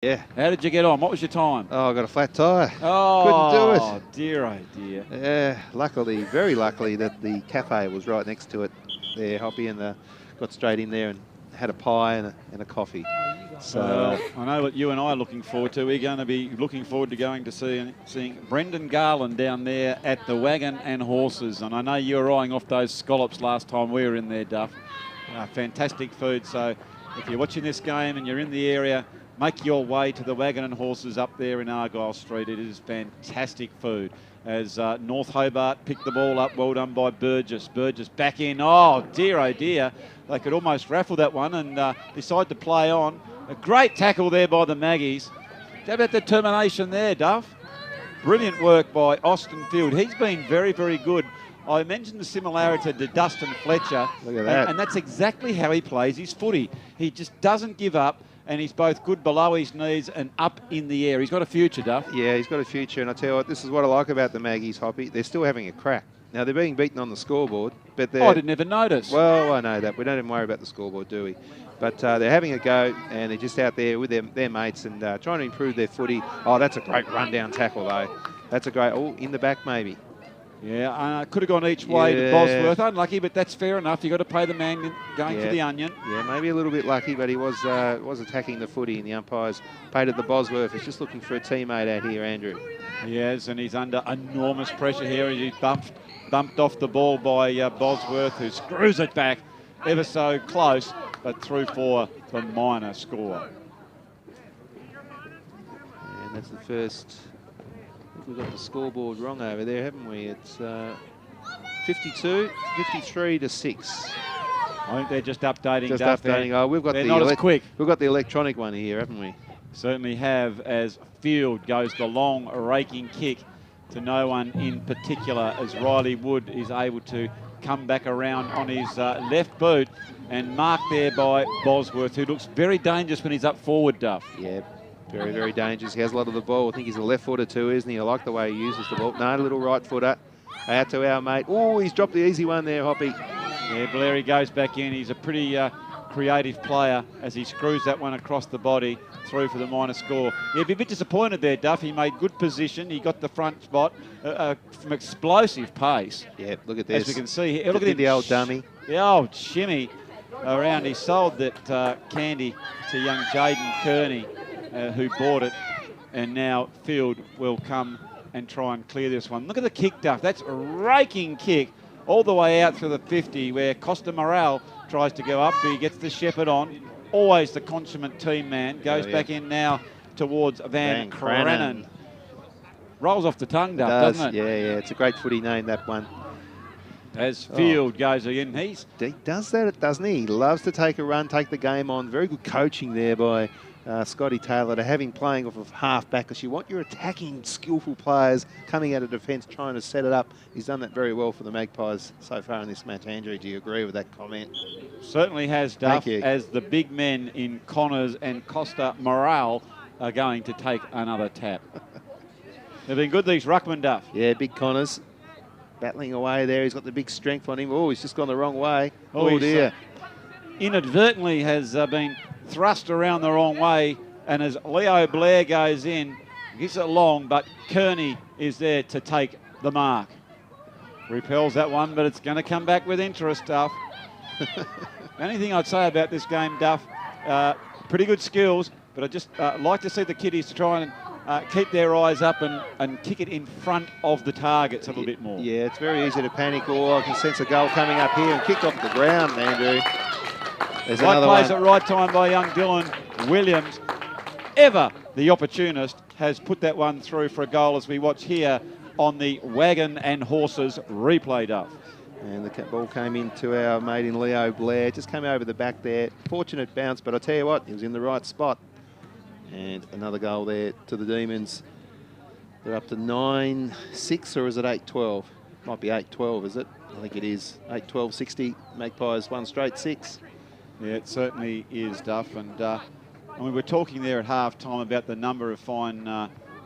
Yeah. How did you get on? What was your time? Oh, I got a flat tyre. Oh, Couldn't do it. dear, oh dear. Yeah, luckily, very luckily that the cafe was right next to it there, Hoppy, and got straight in there and had a pie and a coffee. So I know what you and I are looking forward to. We're going to be looking forward to going to seeing Brendan Garland down there at the Wagon and Horses. And I know you were eyeing off those scallops last time we were in there, Duff. Fantastic food. So if you're watching this game and you're in the area, make your way to the Wagon and Horses up there in Argyle Street. It is fantastic food. As North Hobart picked the ball up, well done by Burgess. Burgess back in. Oh dear. They could almost raffle that one and decide to play on. A great tackle there by the Maggies. How about the determination there, Duff? Brilliant work by Austin Field. He's been very, very good. I mentioned the similarity to Dustin Fletcher. Look at that. And that's exactly how he plays his footy. He just doesn't give up, and he's both good below his knees and up in the air. He's got a future, Duff. Yeah, he's got a future, and I tell you what, this is what I like about the Maggies, Hoppy. They're still having a crack. Now, they're being beaten on the scoreboard, but they're... Oh, I didn't even notice. Well, I know that. We don't even worry about the scoreboard, do we? But they're having a go, and they're just out there with their mates and trying to improve their footy. Oh, that's a great rundown tackle, though. That's a great... Oh, in the back, maybe. Yeah, could have gone each way to Bosworth. Unlucky, but that's fair enough. You've got to pay the man going for the onion. Yeah, maybe a little bit lucky, but he was attacking the footy, and the umpires paid it the Bosworth. He's just looking for a teammate out here, Andrew. He is, and he's under enormous pressure here. He's bumped off the ball by Bosworth, who screws it back ever so close, but through for the minor score. And that's the first... We've got the scoreboard wrong over there, haven't we? It's 53 to 6. I think they're just updating. Just updating. Oh, we've got not as quick. We've got the electronic one here, haven't we? Certainly have, as Field goes the long raking kick to no one in particular, as Riley Wood is able to come back around on his left boot and marked there by Bosworth, who looks very dangerous when he's up forward, Duff. Yeah. Very, very dangerous. He has a lot of the ball. I think he's a left footer too, isn't he? I like the way he uses the ball. No, a little right footer. Out to our mate. Oh, he's dropped the easy one there, Hoppy. Yeah, Blair goes back in. He's a pretty creative player as he screws that one across the body through for the minor score. Yeah, be a bit disappointed there, Duff. He made good position. He got the front spot from explosive pace. Yeah, look at this. As we can see here. Look at him. The old dummy. The old shimmy around. He sold that candy to young Jaden Kearney. Who bought it, and now Field will come and try and clear this one. Look at the kick, Duff. That's a raking kick all the way out through the 50 where Costa Morale tries to go up, but he gets the shepherd on. Always the consummate team man. Goes back in now towards Van Cranen. Rolls off the tongue, Duff, doesn't it? Yeah. It's a great footy name, that one. As Field goes in, he does that, doesn't he? He loves to take a run, take the game on. Very good coaching there by Scotty Taylor to have him playing off of half-back, because you want your attacking, skillful players coming out of defence, trying to set it up. He's done that very well for the Magpies so far in this match. Andrew, do you agree with that comment? Certainly has, Duff, Thank you. as the big men in Connors and Costa Morale are going to take another tap. They've been good, these ruckman, Duff. Yeah, big Connors battling away there. He's got the big strength on him. Oh, he's just gone the wrong way. Oh dear. Inadvertently has been thrust around the wrong way, and as Leo Blair goes in, gives it long, but Kearney is there to take the mark. Repels that one, but it's going to come back with interest, Duff. Anything I'd say about this game, Duff, pretty good skills, but I'd just like to see the kiddies try and keep their eyes up and kick it in front of the targets a little bit more. Yeah, it's very easy to panic. Oh, I can sense a goal coming up here and kicked off the ground, Andrew. There's right place at right time by young Dylan Williams. Ever the opportunist has put that one through for a goal, as we watch here on the Wagon and Horses replay, Duff. And the ball came into our mate in Leo Blair. Just came over the back there. Fortunate bounce, but I tell you what, he was in the right spot. And another goal there to the Demons. They're up to 9-6, or is it 8-12? Might be 8-12, is it? I think it is. 8-12-60. Magpies won straight 6. Yeah, it certainly is, Duff. And we were talking there at half-time about the number of fine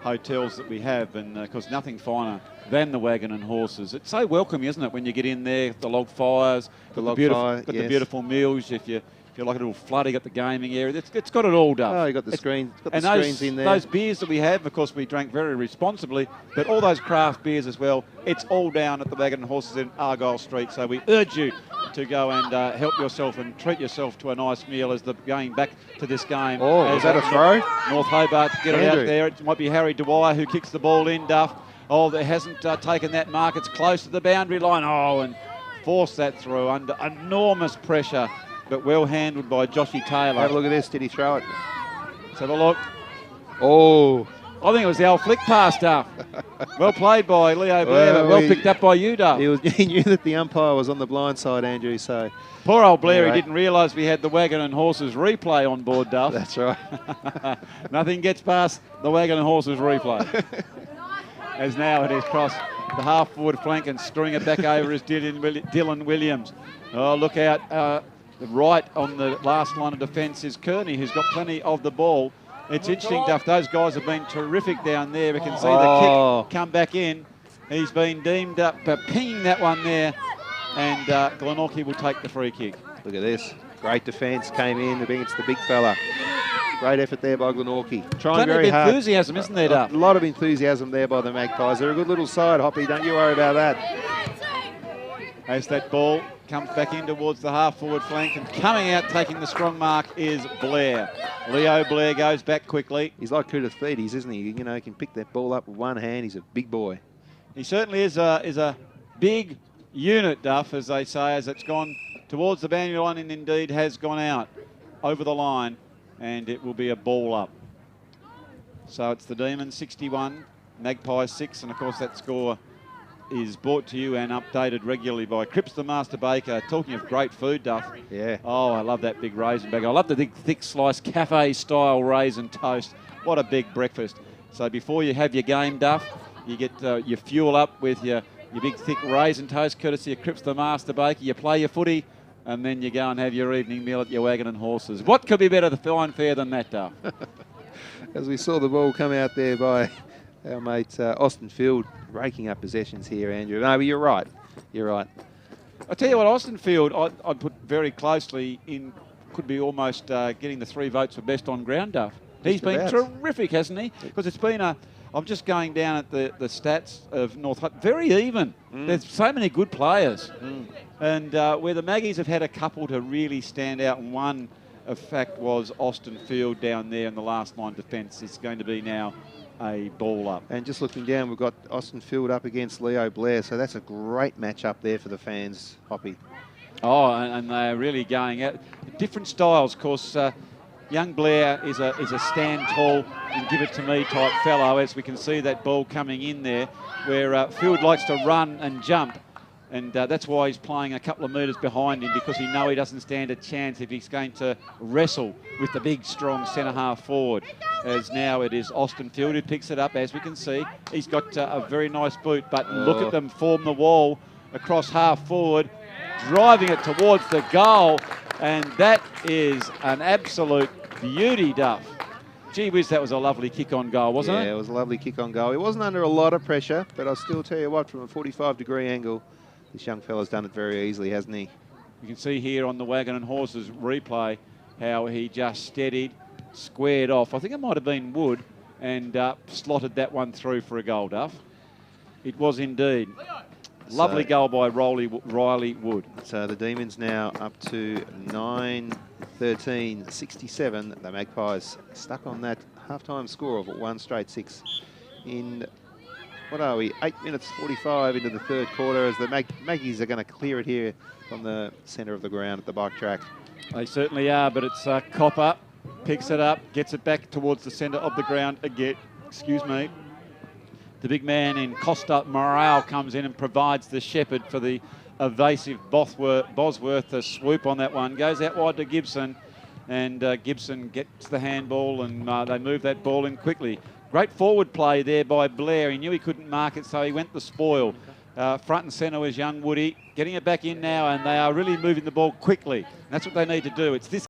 hotels that we have, and of course nothing finer than the Wagon and Horses. It's so welcoming, isn't it, when you get in there, the log fires, the beautiful meals. If you if you like a little flood, you got the gaming area. It's got it all, Duff. Oh, you got the screens. Got the and screens in there. Those beers that we have, of course, we drank very responsibly, but all those craft beers as well, it's all down at the Wagon and Horses in Argyle Street. So we urge you to go and help yourself and treat yourself to a nice meal as the going back to this game. Oh, is that a throw? North Hobart get it Andrew. out there. It might be Harry Dwyer who kicks the ball in, Duff. Oh, that hasn't taken that mark. It's close to the boundary line. Oh, and forced that through under enormous pressure, but well handled by Joshy Taylor. Have a look at this. Did he throw it? Let's have a look. Oh. I think it was the old flick pass, Duff. Well played by Leo Blair, but well picked up by you, Duff. He knew that the umpire was on the blind side, Andrew, so... Poor old Blair, anyway. he didn't realise we had the Wagon and Horses replay on board, Duff. That's right. Nothing gets past the Wagon and Horses replay. As now it is crossed the half-forward flank and string it back over is Dylan Williams. Oh, look out. Right on the last line of defence is Kearney, who's got plenty of the ball. It's interesting, Duff. Those guys have been terrific down there. We can see the kick come back in. He's been deemed up, pinging that one there. And Glenorchy will take the free kick. Look at this. Great defence came in against the big fella. Great effort there by Glenorchy. Trying very hard. Enthusiasm, isn't there, Duff? A lot of enthusiasm there by the Magpies. They're a good little side, Hoppy. Don't you worry about that. As that ball comes back in towards the half-forward flank, and coming out taking the strong mark is Blair. Leo Blair goes back quickly. He's like Koutathides, isn't he? You know, he can pick that ball up with one hand. He's a big boy. He certainly is a big unit, Duff, as they say, as it's gone towards the boundary line and indeed has gone out over the line, and it will be a ball up. So it's the Demons 61, Magpies 6, and of course that score is brought to you and updated regularly by Cripps the Master Baker. Talking of great food, Duff. Yeah. Oh, I love that big raisin bag. I love the big, thick slice cafe-style raisin toast. What a big breakfast. So before you have your game, Duff, you get your fuel up with your big, thick raisin toast, courtesy of Cripps the Master Baker. You play your footy, and then you go and have your evening meal at your Wagon and Horses. What could be better to fine fare than that, Duff? As we saw the ball come out there by our mate Austin Field, raking up possessions here, Andrew. No, but you're right. You're right. I tell you what, Austin Field, I'd put very closely in, could be almost getting the 3 votes for best on ground, Duff. He's been terrific, hasn't he? Because it's been I'm just going down at the stats of North Hutt. Very even. There's so many good players. And where the Maggies have had a couple to really stand out, and one, of fact, was Austin Field down there in the last line defence. It's going to be now a ball up. And just looking down, we've got Austin Field up against Leo Blair, so that's a great match up there for the fans, Hoppy. Oh, and they're really going out. Different styles, of course. Young Blair is a stand tall and give it to me type fellow, as we can see that ball coming in there, where Field likes to run and jump. And that's why he's playing a couple of metres behind him, because he knows he doesn't stand a chance if he's going to wrestle with the big, strong centre-half forward. As now it is Austin Field who picks it up, as we can see. He's got a very nice boot, but look at them form the wall across half forward, driving it towards the goal. And that is an absolute beauty, Duff. Gee whiz, that was a lovely kick on goal, wasn't it? Yeah, it was a lovely kick on goal. He wasn't under a lot of pressure, but I'll still tell you what, from a 45-degree angle, this young fella's done it very easily, hasn't he? You can see here on the Wagon and Horses replay how he just steadied, squared off. I think it might have been Wood, and slotted that one through for a goal, Duff. It was indeed. Lovely goal by Riley Wood. So the Demons now up to 9-13-67. The Magpies stuck on that half-time score of 1 straight 6 in... What are we? 8 minutes 45 into the third quarter, as the Maggies are going to clear it here from the centre of the ground at the bike track. They certainly are, but it's Copper picks it up, gets it back towards the centre of the ground again. Excuse me. The big man in Costa Morale comes in and provides the shepherd for the evasive Bosworth. The swoop on that one goes out wide to Gibson, and Gibson gets the handball, and they move that ball in quickly. Great forward play there by Blair. He knew he couldn't mark it, so he went the spoil. Front and centre was young Woody. Getting it back in now, and they are really moving the ball quickly. And that's what they need to do. It's this